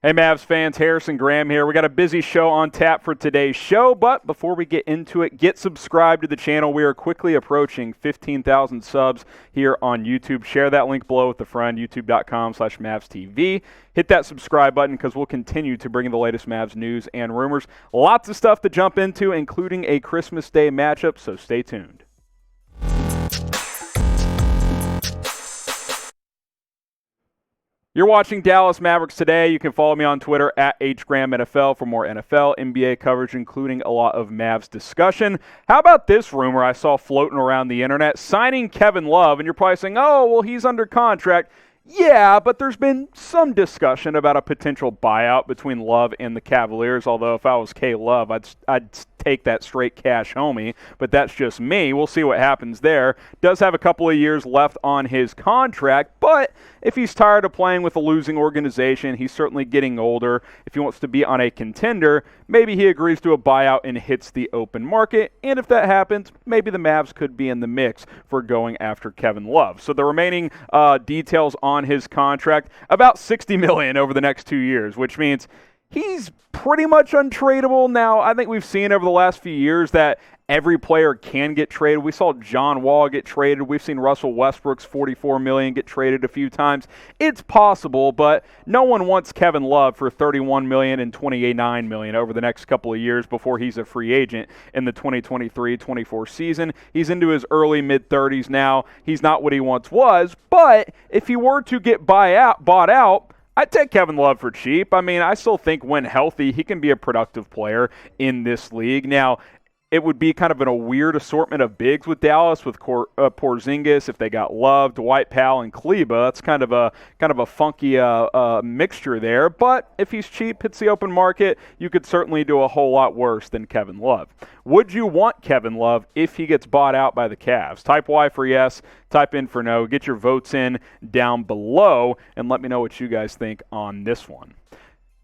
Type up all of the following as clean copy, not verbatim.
Hey Mavs fans, Harrison Graham here. We got a busy show on tap for today's show, but before we get into it, get subscribed to the channel. We are quickly approaching 15,000 subs here on YouTube. Share that link below with a friend, youtube.com/MavsTV. Hit that subscribe button because we'll continue to bring you the latest Mavs news and rumors. Lots of stuff to jump into, including a Christmas Day matchup, so stay tuned. You're watching Dallas Mavericks Today. You can follow me on Twitter at HGrahamNFL for more NFL, NBA coverage, including a lot of Mavs discussion. How about this rumor I saw floating around the internet? Signing Kevin Love, and you're probably saying, oh, well, he's under contract. Yeah, but there's been some discussion about a potential buyout between Love and the Cavaliers, although if I was K. Love, I'd take that straight cash homie, but that's just me. We'll see what happens there. Does have a couple of years left on his contract, but if he's tired of playing with a losing organization, he's certainly getting older. If he wants to be on a contender, maybe he agrees to a buyout and hits the open market, and if that happens, maybe the Mavs could be in the mix for going after Kevin Love. So the remaining details on his contract, about $60 million over the next 2 years, which means he's pretty much untradeable. Now, I think we've seen over the last few years that every player can get traded. We saw John Wall get traded. We've seen Russell Westbrook's $44 million get traded a few times. It's possible, but no one wants Kevin Love for $31 million and $29 million over the next couple of years before he's a free agent in the 2023-24 season. He's into his early mid-30s now. He's not what he once was, but if he were to get bought out, I'd take Kevin Love for cheap. I mean, I still think when healthy, he can be a productive player in this league. Now, it would be kind of a weird assortment of bigs with Dallas, with Porzingis if they got Love, Dwight Powell, and Kleba. That's kind of a funky mixture there. But if he's cheap, hits the open market, you could certainly do a whole lot worse than Kevin Love. Would you want Kevin Love if he gets bought out by the Cavs? Type Y for yes, type in for no. Get your votes in down below, and let me know what you guys think on this one.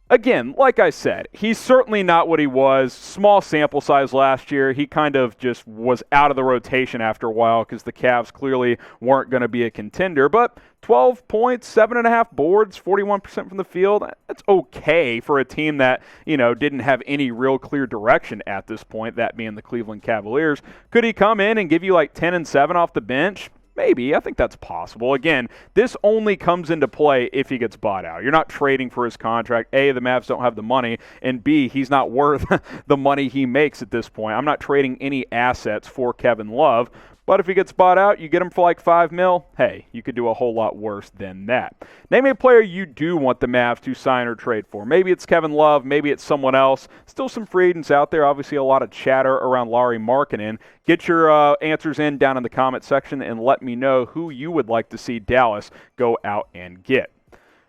Again, like I said, he's certainly not what he was. Small sample size last year. He kind of just was out of the rotation after a while because the Cavs clearly weren't going to be a contender. But 12 points, 7.5 boards, 41% from the field, that's okay for a team that, didn't have any real clear direction at this point, that being the Cleveland Cavaliers. Could he come in and give you like 10 and 7 off the bench? Maybe. I think that's possible. Again, this only comes into play if he gets bought out. You're not trading for his contract. A, the Mavs don't have the money, and B, he's not worth the money he makes at this point. I'm not trading any assets for Kevin Love. But if he gets bought out, you get him for like $5 million, hey, you could do a whole lot worse than that. Name a player you do want the Mavs to sign or trade for. Maybe it's Kevin Love, maybe it's someone else. Still some free agents out there. Obviously a lot of chatter around Lauri Markkanen. Get your answers in down in the comment section and let me know who you would like to see Dallas go out and get.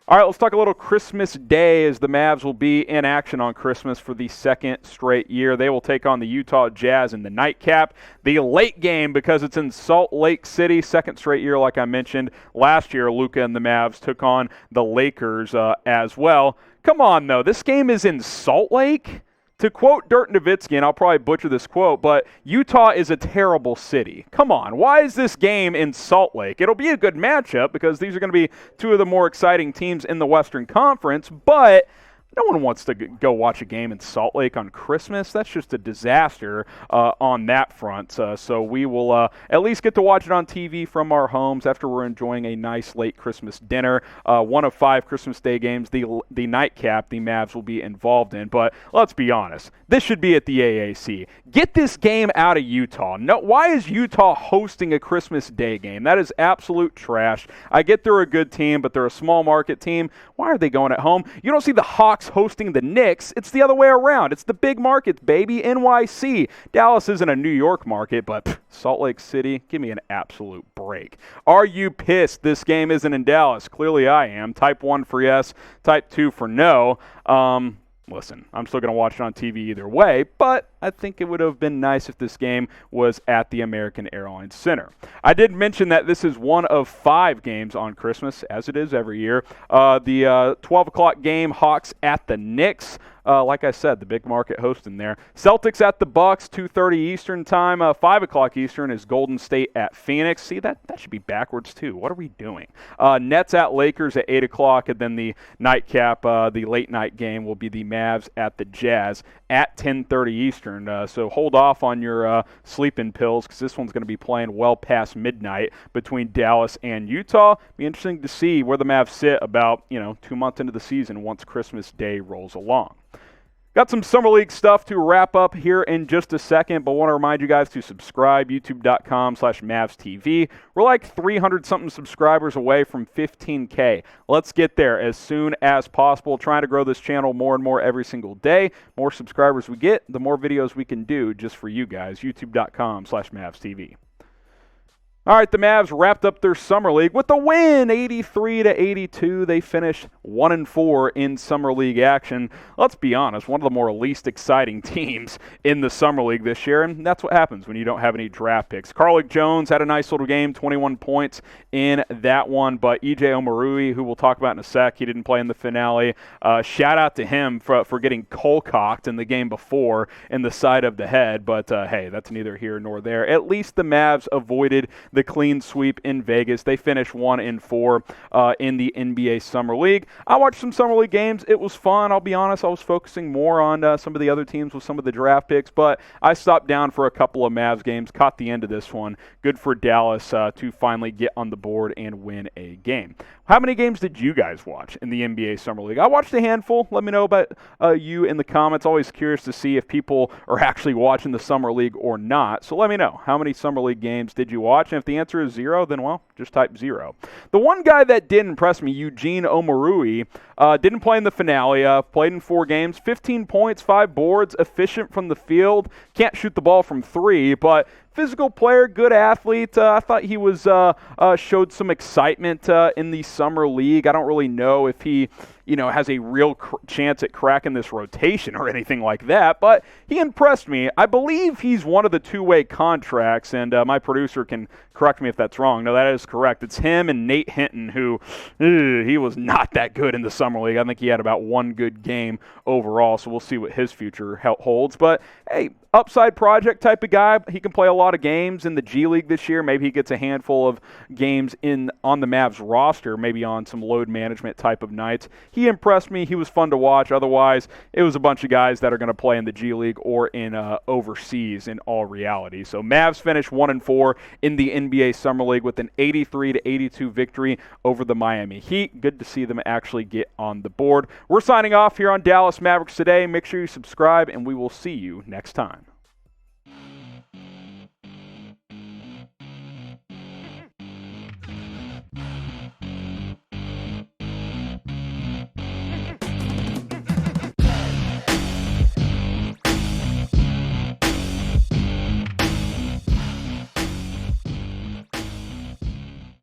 All right, let's talk a little Christmas Day, as the Mavs will be in action on Christmas for the second straight year. They will take on the Utah Jazz in the nightcap. The late game, because it's in Salt Lake City, second straight year, like I mentioned. Last year, Luka and the Mavs took on the Lakers as well. Come on, though. This game is in Salt Lake? To quote Dirk Nowitzki, and I'll probably butcher this quote, but Utah is a terrible city. Come on, why is this game in Salt Lake? It'll be a good matchup because these are going to be two of the more exciting teams in the Western Conference, but no one wants to go watch a game in Salt Lake on Christmas. That's just a disaster on that front. So we will at least get to watch it on TV from our homes after we're enjoying a nice late Christmas dinner. One of 5 Christmas Day games, the nightcap, the Mavs will be involved in. But let's be honest, this should be at the AAC. Get this game out of Utah. No, why is Utah hosting a Christmas Day game? That is absolute trash. I get they're a good team, but they're a small market team. Why are they going at home? You don't see the Hawks hosting the Knicks. It's the other way around. It's the big markets, baby. NYC. Dallas isn't a New York market, but Salt Lake City, give me an absolute break. Are you pissed this game isn't in Dallas? Clearly I am. Type 1 for yes, type 2 for no. Listen, I'm still going to watch it on TV either way, but I think it would have been nice if this game was at the American Airlines Center. I did mention that this is one of 5 games on Christmas, as it is every year. The 12 o'clock game, Hawks at the Knicks. like I said, the big market host in there. Celtics at the Bucks, 2:30 Eastern time. 5 o'clock Eastern is Golden State at Phoenix. See, that should be backwards too. What are we doing? Nets at Lakers at 8 o'clock, and then the nightcap, the late night game will be the Mavs at the Jazz at 10:30 Eastern. So hold off on your sleeping pills, because this one's going to be playing well past midnight between Dallas and Utah. Be interesting to see where the Mavs sit about 2 months into the season once Christmas Day rolls along. Got some Summer League stuff to wrap up here in just a second, but want to remind you guys to subscribe, youtube.com/MavsTV. We're like 300-something subscribers away from 15K. Let's get there as soon as possible. Trying to grow this channel more and more every single day. More subscribers we get, the more videos we can do just for you guys. youtube.com/MavsTV. All right, the Mavs wrapped up their Summer League with a win, 83-82. They finished 1-4 in Summer League action. Let's be honest, one of the more least exciting teams in the Summer League this year, and that's what happens when you don't have any draft picks. Carlik Jones had a nice little game, 21 points in that one, but E.J. Omarui, who we'll talk about in a sec, he didn't play in the finale. Shout out to him for getting cold-cocked in the game before in the side of the head, but hey, that's neither here nor there. At least the Mavs avoided the clean sweep in Vegas. They finished 1-4 in the NBA Summer League. I watched some Summer League games. It was fun. I'll be honest, I was focusing more on some of the other teams with some of the draft picks, but I stopped down for a couple of Mavs games, caught the end of this one. Good for Dallas to finally get on the board and win a game. How many games did you guys watch in the NBA Summer League? I watched a handful. Let me know about you in the comments. Always curious to see if people are actually watching the Summer League or not. So let me know. How many Summer League games did you watch? And if the answer is 0, then, well, just type 0. The one guy that did impress me, Eugene Omarui, didn't play in the finale. Played in 4 games, 15 points, 5 boards, efficient from the field. Can't shoot the ball from 3, but physical player, good athlete. I thought he was showed some excitement in the Summer League. I don't really know if he has a real chance at cracking this rotation or anything like that, but he impressed me. I believe he's one of the 2-way contracts, and my producer can correct me if that's wrong. No, that is correct. It's him and Nate Hinton, who he was not that good in the Summer League. I think he had about 1 good game overall, so we'll see what his future holds. But, hey, upside project type of guy. He can play a lot of games in the G League this year. Maybe he gets a handful of games on the Mavs roster, maybe on some load management type of nights. He impressed me. He was fun to watch. Otherwise, it was a bunch of guys that are going to play in the G League or in overseas in all reality. So Mavs finished 1-4 in the NBA Summer League with an 83-82 victory over the Miami Heat. Good to see them actually get on the board. We're signing off here on Dallas Mavericks Today. Make sure you subscribe, and we will see you next time.